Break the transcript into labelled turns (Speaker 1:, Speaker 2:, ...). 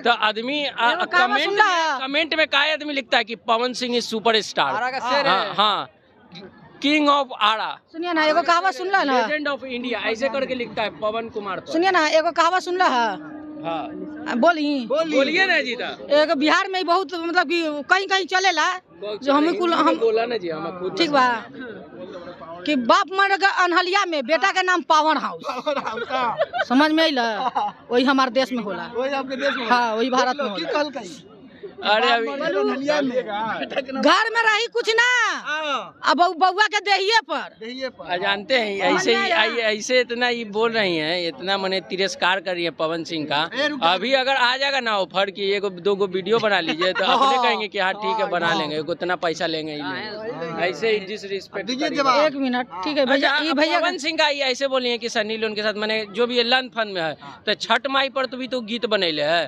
Speaker 1: तो आदमी कमेंट में काय आदमी लिखता है कि Pawan Singh is super star. हाँ, किंग ऑफ आरा।
Speaker 2: सुनिए ना, एगो कहावत सुनला ना,
Speaker 1: लेजेंड ऑफ इंडिया, ऐसे करके लिखता है पवन कुमार।
Speaker 2: सुनिए ना, एगो कहावत सुनला है।
Speaker 1: हाँ
Speaker 2: बोलिए
Speaker 1: ना जी।
Speaker 2: एक बिहार में बहुत मतलब कि कहीं कहीं चलेला जो हम
Speaker 1: बोला ना जी, हम खुद
Speaker 2: ठीक बा कि बाप मर गया अनहलिया में, बेटा के नाम पावर हाउस। समझ में आइला? वही हमारे देश में होला। हाँ, वही भारत में होला।
Speaker 1: अरे अभी
Speaker 2: घर में रही कुछ ना, अब बउआ के देहिए पर
Speaker 1: जानते हैं ऐसे इतना ये बोल रही हैं, इतना मने तिरस्कार कर रही है पवन सिंह का। अभी अगर आ जाएगा ना ऑफर की एक दो गो वीडियो बना लीजिए तो अपने कहेंगे कि हाँ ठीक है बना लेंगे, उतना पैसा लेंगे ही ऐसे ही डिसरिस्पेक्ट।
Speaker 2: एक मिनट, ठीक है भैया।
Speaker 1: पवन सिंह का ऐसे बोलिए कि सनी लियोन के साथ मैंने जो भी लन फन में है तो छठ माई पर तो भी तो गीत बनेले है।